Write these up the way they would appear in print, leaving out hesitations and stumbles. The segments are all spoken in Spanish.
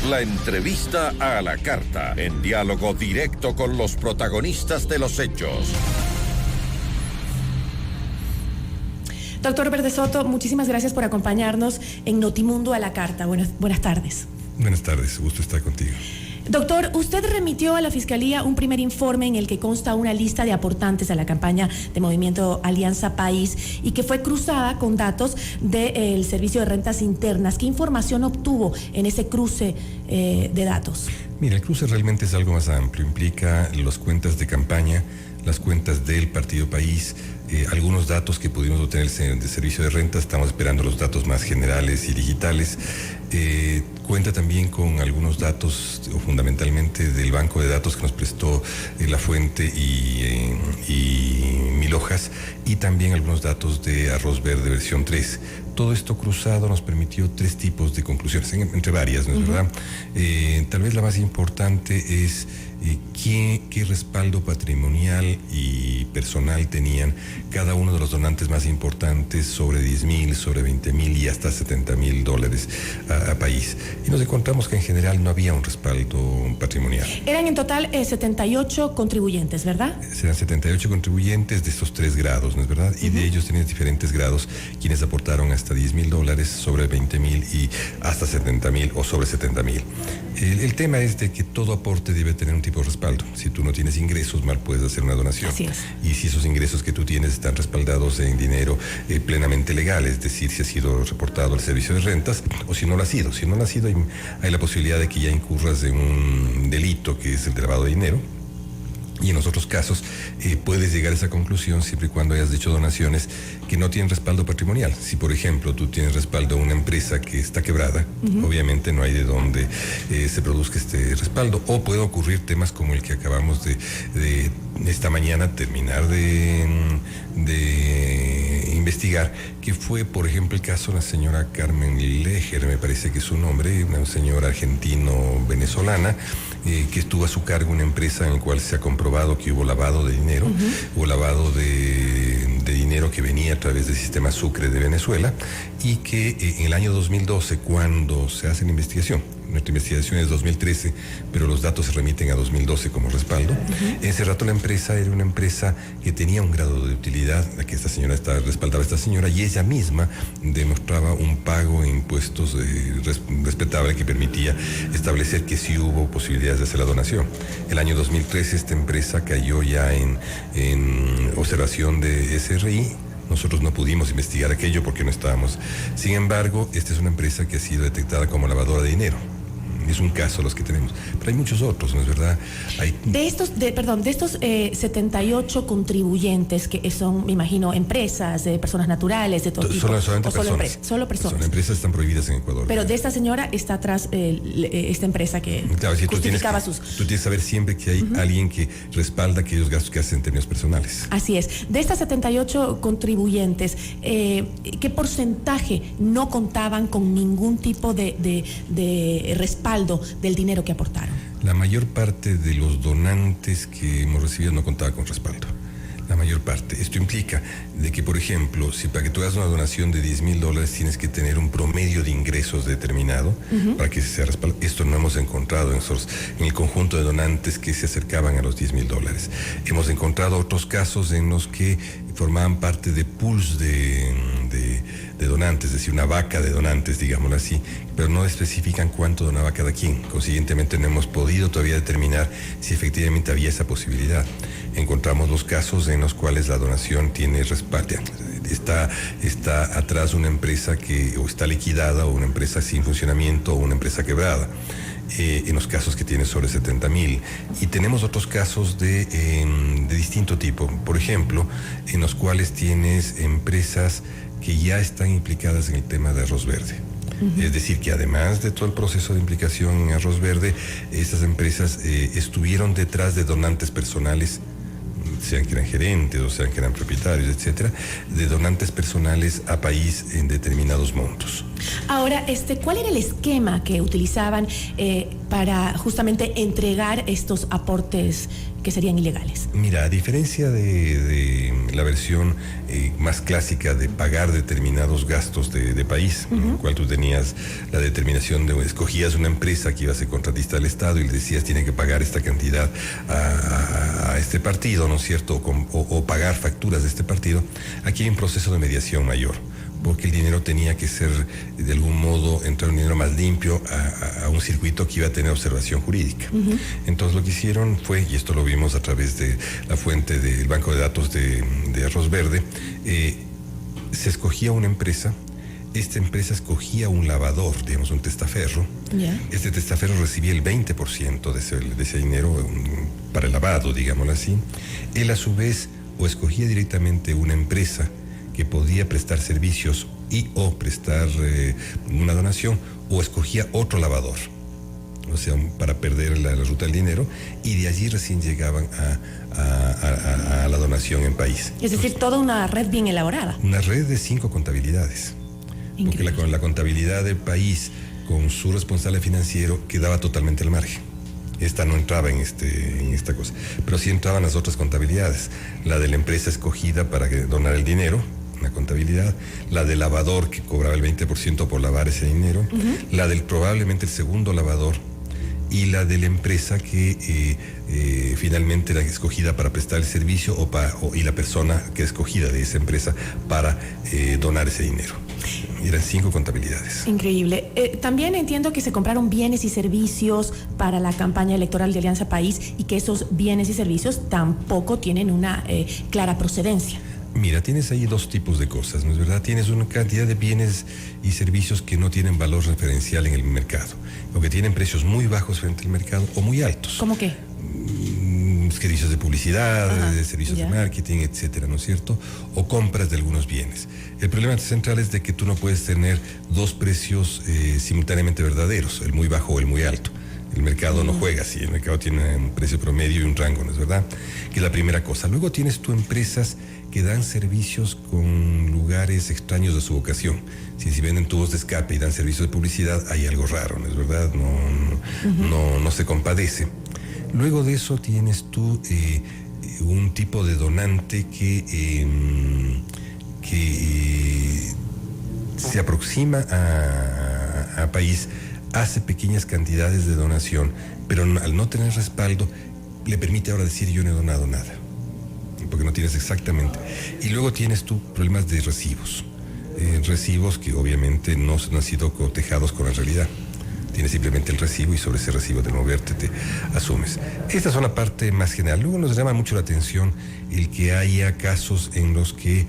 La entrevista a la carta, en diálogo directo con los protagonistas de los hechos. Doctor Verde Soto, muchísimas gracias por acompañarnos en Notimundo a la carta. Buenas tardes. Buenas tardes, gusto estar contigo. Doctor, usted remitió a la Fiscalía un primer informe en el que consta una lista de aportantes a la campaña de Movimiento Alianza País y que fue cruzada con datos del Servicio de Rentas Internas. ¿Qué información obtuvo en ese cruce de datos? Mira, el cruce realmente es algo más amplio. Implica las cuentas de campaña, las cuentas del Partido País, algunos datos que pudimos obtener del Servicio de Rentas. Estamos esperando los datos más generales y digitales. Cuenta también con algunos datos, fundamentalmente del banco de datos que nos prestó La Fuente y Mil Hojas, y también algunos datos de Arroz Verde versión 3. Todo esto cruzado nos permitió tres tipos de conclusiones, entre varias, ¿no es verdad? Tal vez la más importante es qué respaldo patrimonial y personal tenían cada uno de los donantes más importantes, sobre 10,000, sobre 20,000 y hasta $70,000 a país. Y nos encontramos que en general no había un respaldo patrimonial. Eran en total 78 contribuyentes, ¿verdad? Serán 78 contribuyentes de estos 3 grados, ¿no es verdad? Y de ellos tenían diferentes grados, quienes aportaron hasta $10,000, sobre 20,000 y hasta 70,000 o sobre 70,000. El tema es de que todo aporte debe tener un tipo de respaldo. Si tú no tienes ingresos, mal puedes hacer una donación. Así es. Y si esos ingresos que tú tienes están respaldados en dinero plenamente legal, es decir, si ha sido reportado al Servicio de Rentas o si no lo ha sido. Si no lo ha sido, hay la posibilidad de que ya incurras en un delito que es el de lavado de dinero. Y en los otros casos puedes llegar a esa conclusión siempre y cuando hayas hecho donaciones que no tienen respaldo patrimonial. Si, por ejemplo, tú tienes respaldo a una empresa que está quebrada, obviamente no hay de dónde se produzca este respaldo. O puede ocurrir temas como el que acabamos de esta mañana terminar de investigar, que fue, por ejemplo, el caso de la señora Carmen Leger, me parece que es su nombre, una señora argentino-venezolana, que estuvo a su cargo una empresa en la cual se ha comprobado que hubo lavado de dinero, hubo lavado de dinero que venía a través del sistema Sucre de Venezuela, y que en el año 2012, cuando se hace la investigación, nuestra investigación es 2013, pero los datos se remiten a 2012 como respaldo. En ese rato la empresa era una empresa que tenía un grado de utilidad, la que esta señora respaldaba a esta señora, y ella misma demostraba un pago en impuestos respetable que permitía establecer que sí hubo posibilidades de hacer la donación. El año 2013 esta empresa cayó ya en observación de SRI. Nosotros no pudimos investigar aquello porque no estábamos. Sin embargo, esta es una empresa que ha sido detectada como lavadora de dinero. Es un caso los que tenemos, pero hay muchos otros, ¿no es verdad? De estos 78 contribuyentes que son, me imagino, empresas, personas naturales, de todo tipo. Solamente personas. Solo personas. Son empresas están prohibidas en Ecuador. Pero de esta señora está atrás esta empresa que justificaba sus... Tú tienes que saber siempre que hay alguien que respalda aquellos gastos que hacen en términos personales. Así es. De estas 78 contribuyentes, ¿qué porcentaje no contaban con ningún tipo de respaldo del dinero que aportaron? La mayor parte de los donantes que hemos recibido no contaba con respaldo. La mayor parte. Esto implica de que, por ejemplo, si para que tú hagas una donación de $10,000 tienes que tener un promedio de ingresos determinado para que sea respaldado. Esto no hemos encontrado en el conjunto de donantes que se acercaban a los $10,000. Hemos encontrado otros casos en los que formaban parte de pools de donantes, es decir, una vaca de donantes, digámoslo así, pero no especifican cuánto donaba cada quien. Consiguientemente no hemos podido todavía determinar si efectivamente había esa posibilidad. Encontramos los casos en los cuales la donación tiene respaldo, está atrás una empresa o está liquidada, o una empresa sin funcionamiento, o una empresa quebrada. En los casos que tiene sobre 70,000. Y tenemos otros casos de distinto tipo, por ejemplo, en los cuales tienes empresas que ya están implicadas en el tema de Arroz Verde. Es decir, que además de todo el proceso de implicación en Arroz Verde, estas empresas estuvieron detrás de donantes personales, sean que eran gerentes o sean que eran propietarios, etcétera, de donantes personales a país en determinados montos. Ahora, ¿cuál era el esquema que utilizaban para justamente entregar estos aportes que serían ilegales. Mira, a diferencia de la versión más clásica de pagar determinados gastos de país, en el cual tú tenías la determinación de, escogías una empresa que iba a ser contratista del Estado y le decías tiene que pagar esta cantidad a este partido, ¿no es cierto? O pagar facturas de este partido. Aquí hay un proceso de mediación mayor, porque el dinero tenía que ser, de algún modo, entrar un dinero más limpio a un circuito que iba a tener observación jurídica. Entonces lo que hicieron fue, y esto lo vimos a través de la fuente del banco de datos de Arroz Verde, se escogía una empresa. Esta empresa escogía un lavador, digamos un testaferro. Este testaferro recibía el 20% de ese dinero para el lavado, digámoslo así. Él a su vez o escogía directamente una empresa que podía prestar servicios y o prestar una donación, o escogía otro lavador, o sea, para perder la ruta del dinero, y de allí recién llegaban a la donación en país. Es decir, toda una red bien elaborada. Una red de 5 contabilidades. Increíble. Porque la contabilidad del país con su responsable financiero quedaba totalmente al margen. Esta no entraba en esta cosa, pero sí entraban las otras contabilidades. La de la empresa escogida para donar el dinero, una contabilidad, la del lavador que cobraba el 20% por lavar ese dinero, la del probablemente el segundo lavador, y la de la empresa que finalmente era escogida para prestar el servicio y la persona que es escogida de esa empresa para donar ese dinero. Eran 5 contabilidades. Increíble. También entiendo que se compraron bienes y servicios para la campaña electoral de Alianza País y que esos bienes y servicios tampoco tienen una clara procedencia. Mira, tienes ahí 2 tipos de cosas, ¿no es verdad? Tienes una cantidad de bienes y servicios que no tienen valor referencial en el mercado, o que tienen precios muy bajos frente al mercado o muy altos. ¿Cómo qué? Servicios de publicidad, servicios de marketing, etcétera, ¿no es cierto? O compras de algunos bienes. El problema central es de que tú no puedes tener 2 precios simultáneamente verdaderos, el muy bajo o el muy alto. El mercado no juega así, el mercado tiene un precio promedio y un rango, ¿no es verdad? Que es la primera cosa. Luego tienes tú empresas que dan servicios con lugares extraños de su vocación. Si venden tubos de escape y dan servicios de publicidad, hay algo raro, ¿no es verdad? No se compadece. Luego de eso tienes tú un tipo de donante que se aproxima a país, hace pequeñas cantidades de donación, pero al no tener respaldo, le permite ahora decir yo no he donado nada, porque no tienes exactamente. Y luego tienes tú problemas de recibos, recibos que obviamente no han sido cotejados con la realidad. Tienes simplemente el recibo y sobre ese recibo de moverte te asumes. Esta es una parte más general. Luego nos llama mucho la atención el que haya casos en los que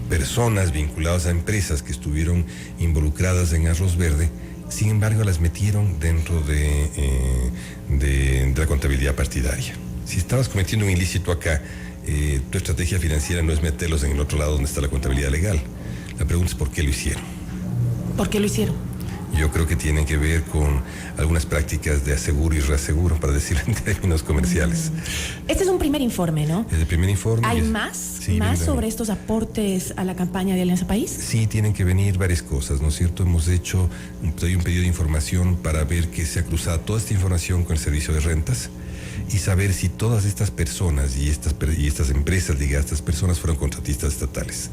personas vinculadas a empresas que estuvieron involucradas en Arroz Verde, sin embargo las metieron dentro de la contabilidad partidaria. Si estabas cometiendo un ilícito acá, tu estrategia financiera no es meterlos en el otro lado donde está la contabilidad legal. La pregunta es ¿por qué lo hicieron? ¿Por qué lo hicieron? Yo creo que tienen que ver con algunas prácticas de aseguro y reaseguro, para decirlo en términos comerciales. Este es un primer informe, ¿no? Es el primer informe. ¿Hay más sobre estos aportes a la campaña de Alianza País? Sí, tienen que venir varias cosas, ¿no es cierto? Hemos hecho un pedido de información para ver que se ha cruzado toda esta información con el servicio de rentas y saber si todas estas personas y estas empresas ligadas a estas personas fueron contratistas estatales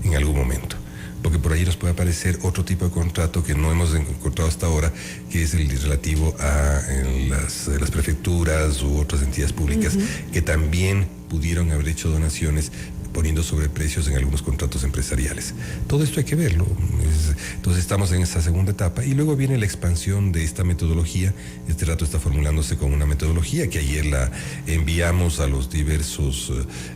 en algún momento. Porque por ahí nos puede aparecer otro tipo de contrato que no hemos encontrado hasta ahora, que es el relativo a las prefecturas u otras entidades públicas que también pudieron haber hecho donaciones poniendo sobreprecios en algunos contratos empresariales. Todo esto hay que verlo. Entonces estamos en esta segunda etapa y luego viene la expansión de esta metodología. Este rato está formulándose con una metodología que ayer la enviamos a los diversos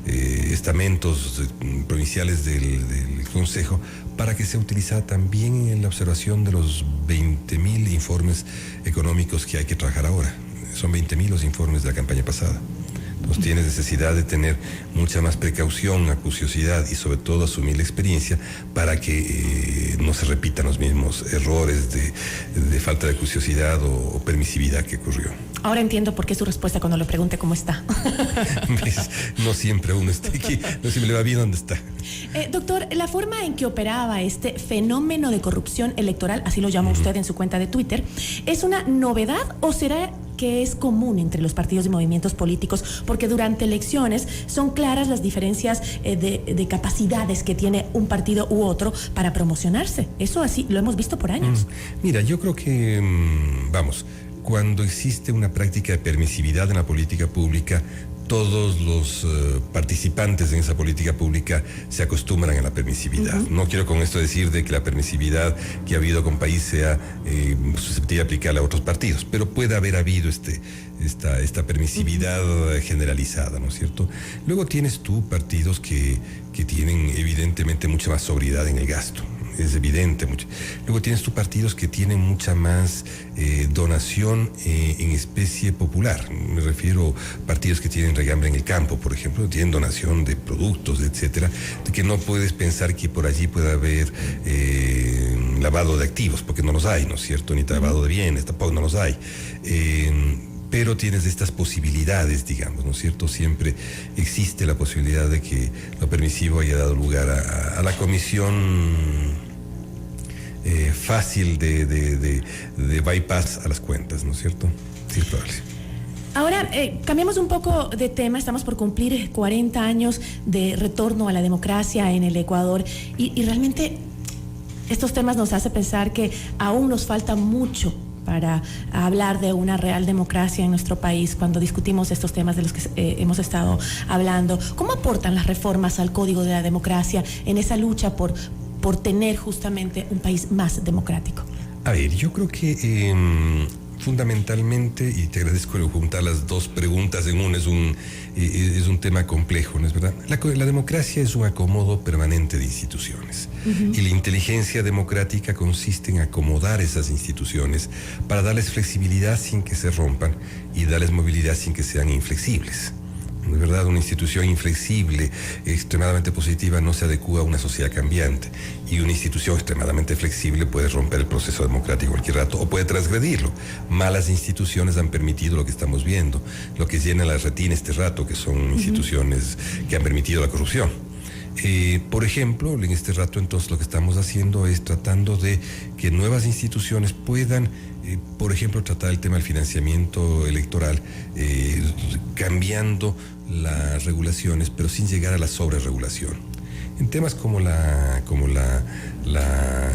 estamentos provinciales del Consejo para que sea utilizada también en la observación de los 20.000 informes económicos que hay que trabajar ahora. Son 20.000 los informes de la campaña pasada. Entonces tienes necesidad de tener mucha más precaución, acuciosidad y sobre todo asumir la experiencia para que no se repitan los mismos errores de falta de acuciosidad o permisividad que ocurrió. Ahora entiendo por qué su respuesta cuando le pregunte cómo está. No siempre uno está aquí, no siempre le va bien donde está. Doctor, la forma en que operaba este fenómeno de corrupción electoral, así lo llama usted en su cuenta de Twitter, ¿es una novedad o será que es común entre los partidos y movimientos políticos, porque durante elecciones son claras las diferencias de capacidades que tiene un partido u otro para promocionarse. Eso así lo hemos visto por años. Mira, yo creo que, cuando existe una práctica de permisividad en la política pública, todos los participantes en esa política pública se acostumbran a la permisividad. No quiero con esto decir de que la permisividad que ha habido con país sea susceptible de aplicarla a otros partidos, pero puede haber habido esta permisividad generalizada, ¿no es cierto? Luego tienes tú partidos que tienen evidentemente mucha más sobriedad en el gasto. Es evidente. Luego tienes tú partidos que tienen mucha más donación en especie popular. Me refiero a partidos que tienen regambre en el campo, por ejemplo, tienen donación de productos, etcétera, de que no puedes pensar que por allí pueda haber lavado de activos, porque no los hay, ¿no es cierto? Ni lavado de bienes, tampoco no los hay. Pero tienes estas posibilidades, digamos, ¿no es cierto? Siempre existe la posibilidad de que lo permisivo haya dado lugar a la comisión fácil de bypass a las cuentas, ¿no es cierto? Sí, es probable. Ahora, cambiamos un poco de tema. Estamos por cumplir 40 años de retorno a la democracia en el Ecuador y realmente estos temas nos hacen pensar que aún nos falta mucho para hablar de una real democracia en nuestro país cuando discutimos estos temas de los que hemos estado hablando. ¿Cómo aportan las reformas al Código de la Democracia en esa lucha por tener justamente un país más democrático? A ver, yo creo que fundamentalmente, y te agradezco el juntar las dos preguntas en una, es un tema complejo, ¿no es verdad? La democracia es un acomodo permanente de instituciones. Y la inteligencia democrática consiste en acomodar esas instituciones para darles flexibilidad sin que se rompan y darles movilidad sin que sean inflexibles. De verdad, una institución inflexible, extremadamente positiva, no se adecua a una sociedad cambiante. Y una institución extremadamente flexible puede romper el proceso democrático cualquier rato o puede transgredirlo. Malas instituciones han permitido lo que estamos viendo, lo que llena la retina este rato, que son instituciones que han permitido la corrupción. Por ejemplo, en este rato entonces lo que estamos haciendo es tratando de que nuevas instituciones puedan, por ejemplo, tratar el tema del financiamiento electoral, cambiando las regulaciones, pero sin llegar a la sobreregulación. En temas como la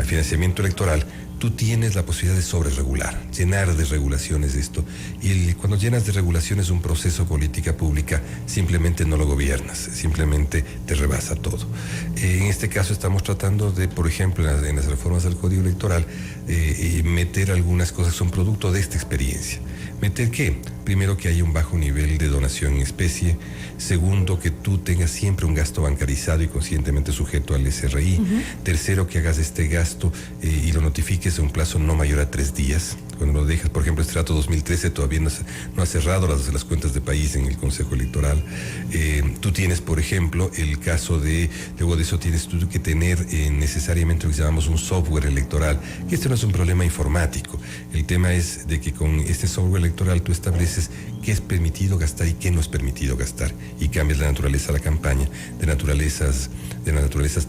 financiamiento electoral, tú tienes la posibilidad de sobreregular, llenar de regulaciones esto. Y cuando llenas de regulaciones un proceso política pública, simplemente no lo gobiernas, simplemente te rebasa todo. En este caso estamos tratando de, por ejemplo, en las reformas del Código Electoral, meter algunas cosas que son producto de esta experiencia. ¿Meter qué? Primero, que haya un bajo nivel de donación en especie. Segundo, que tú tengas siempre un gasto bancarizado y conscientemente sujeto al SRI. Tercero, que hagas este gasto y lo notifiques en un plazo no mayor a 3 días. Cuando lo dejas, por ejemplo, este trato 2013 todavía no ha cerrado las cuentas de país en el Consejo Electoral. Tú tienes, por ejemplo, el caso luego de eso tienes tú que tener necesariamente lo que llamamos un software electoral, que esto no es un problema informático. El tema es de que con este software electoral tú estableces qué es permitido gastar y qué no es permitido gastar, y cambias la naturaleza de la campaña, de naturalezas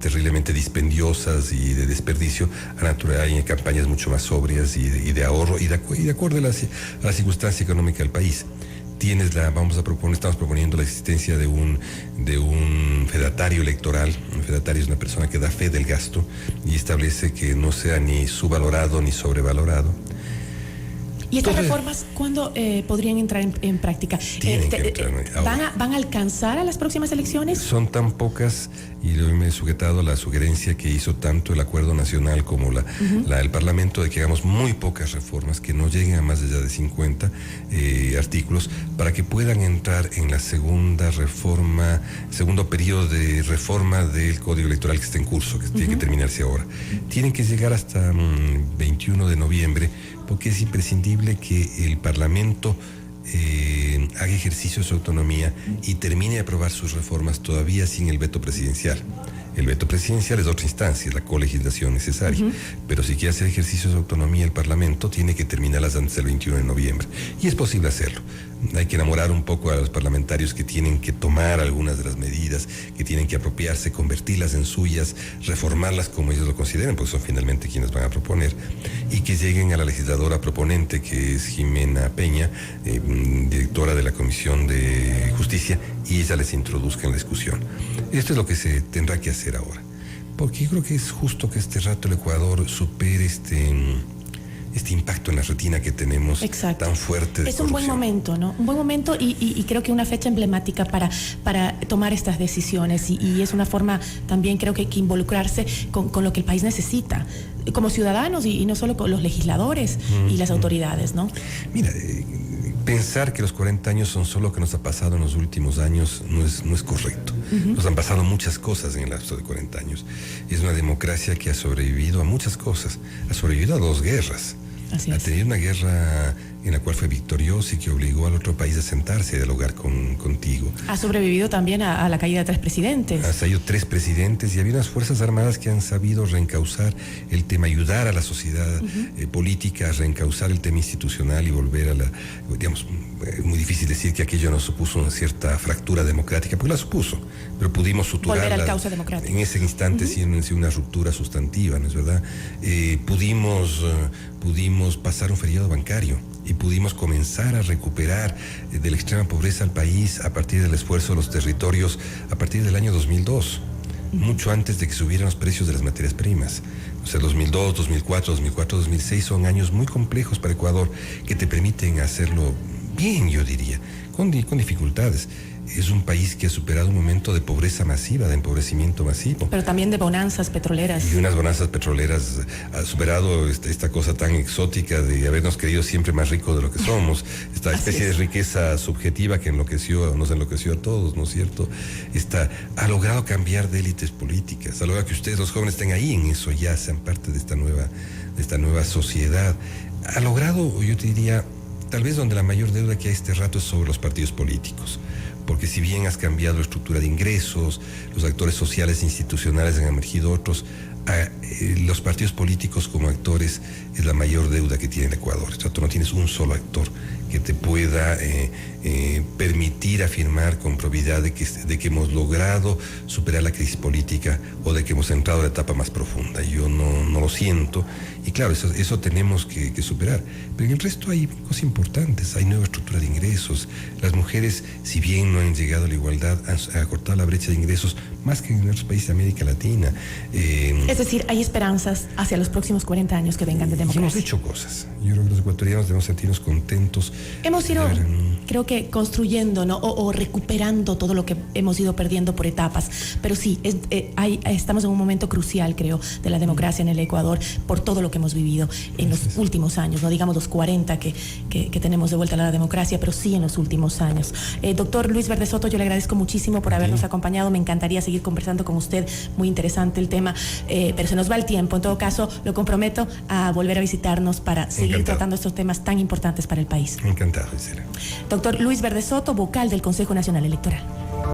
terriblemente dispendiosas y de desperdicio a campañas mucho más sobrias y de ahorro y de acuerdo a la circunstancia económica del país. Estamos proponiendo la existencia de un fedatario electoral. Un fedatario es una persona que da fe del gasto y establece que no sea ni subvalorado ni sobrevalorado. ¿Y estas reformas cuándo podrían entrar en práctica? ¿Van a alcanzar a las próximas elecciones? Son tan pocas, y yo me he sujetado a la sugerencia que hizo tanto el Acuerdo Nacional como el Parlamento, de que hagamos muy pocas reformas, que no lleguen a más allá de 50 artículos, para que puedan entrar en la segundo periodo de reforma del Código Electoral que está en curso, que tiene que terminarse ahora. Tienen que llegar hasta 21 de noviembre, porque es imprescindible que el Parlamento haga ejercicio de su autonomía y termine de aprobar sus reformas todavía sin el veto presidencial. El veto presidencial es otra instancia, es la colegislación necesaria. Pero si quiere hacer ejercicio de su autonomía el Parlamento, tiene que terminarlas antes del 21 de noviembre. Y es posible hacerlo. Hay que enamorar un poco a los parlamentarios que tienen que tomar algunas de las medidas, que tienen que apropiarse, convertirlas en suyas, reformarlas como ellos lo consideren, porque son finalmente quienes van a proponer, y que lleguen a la legisladora proponente, que es Jimena Peña, directora de la Comisión de Justicia, y ella les introduzca en la discusión. Esto es lo que se tendrá que hacer ahora, porque yo creo que es justo que este rato el Ecuador supere este impacto en la retina que tenemos. Exacto. Tan fuerte de es un buen momento, ¿no? Un buen momento y creo que una fecha emblemática para tomar estas decisiones y es una forma también creo que involucrarse con lo que el país necesita como ciudadanos y no solo con los legisladores y las autoridades, ¿no? Mira, pensar que los 40 años son solo lo que nos ha pasado en los últimos años no es correcto. Nos han pasado muchas cosas en el lapso de 40 años. Es una democracia que ha sobrevivido a muchas cosas. Ha sobrevivido a 2 guerras. Ha tenido una guerra en la cual fue victoriosa y que obligó al otro país a sentarse y a dialogar contigo. Ha sobrevivido también a la caída de 3 presidentes. Ha salido 3 presidentes y había unas fuerzas armadas que han sabido reencauzar el tema, ayudar a la sociedad política a reencauzar el tema institucional y volver a la, digamos, muy difícil decir que aquello nos supuso una cierta fractura democrática, porque la supuso, pero pudimos suturarla. Volver al cauce democrático. En ese instante sin una ruptura sustantiva, ¿no es verdad? Pudimos pasar un feriado bancario y pudimos comenzar a recuperar de la extrema pobreza al país a partir del esfuerzo de los territorios a partir del año 2002, mucho antes de que subieran los precios de las materias primas. O sea, 2002, 2004, 2006 son años muy complejos para Ecuador que te permiten hacerlo bien, yo diría, con dificultades. Es un país que ha superado un momento de pobreza masiva, de empobrecimiento masivo. Pero también de bonanzas petroleras. Y unas bonanzas petroleras. Ha superado esta cosa tan exótica de habernos creído siempre más ricos de lo que somos. Esta especie de riqueza subjetiva que nos enloqueció a todos, ¿no es cierto? Ha logrado cambiar de élites políticas. Ha logrado que ustedes, los jóvenes, estén ahí en eso, ya sean parte de esta nueva sociedad. Ha logrado, yo te diría, tal vez donde la mayor deuda que hay este rato es sobre los partidos políticos. Porque si bien has cambiado la estructura de ingresos, los actores sociales e institucionales han emergido otros, los partidos políticos como actores es la mayor deuda que tiene el Ecuador. O sea, tú no tienes un solo actor que te pueda permitir afirmar con probidad de que hemos logrado superar la crisis política o de que hemos entrado a la etapa más profunda. Yo no lo siento. Y claro, eso tenemos que superar. Pero en el resto hay cosas importantes. Hay nueva estructura de ingresos. Las mujeres, si bien no han llegado a la igualdad, han acortado la brecha de ingresos más que en otros países de América Latina. Es decir, hay esperanzas hacia los próximos 40 años que vengan de democracia. Hemos hecho cosas. Yo creo que los ecuatorianos debemos sentirnos contentos. Hemos ido, creo que construyendo, ¿no? o recuperando todo lo que hemos ido perdiendo por etapas. Pero sí, estamos en un momento crucial, creo, de la democracia en el Ecuador por todo lo que hemos vivido en los últimos años, no digamos los 40 que tenemos de vuelta a la democracia, pero sí en los últimos años. Doctor Luis Verde Soto, yo le agradezco muchísimo por habernos acompañado. Me encantaría seguir conversando con usted. Muy interesante el tema, pero se nos va el tiempo. En todo caso, lo comprometo a volver a visitarnos para seguir tratando estos temas tan importantes para el país. Encantado, Gisela. Doctor Luis Verde Soto, vocal del Consejo Nacional Electoral.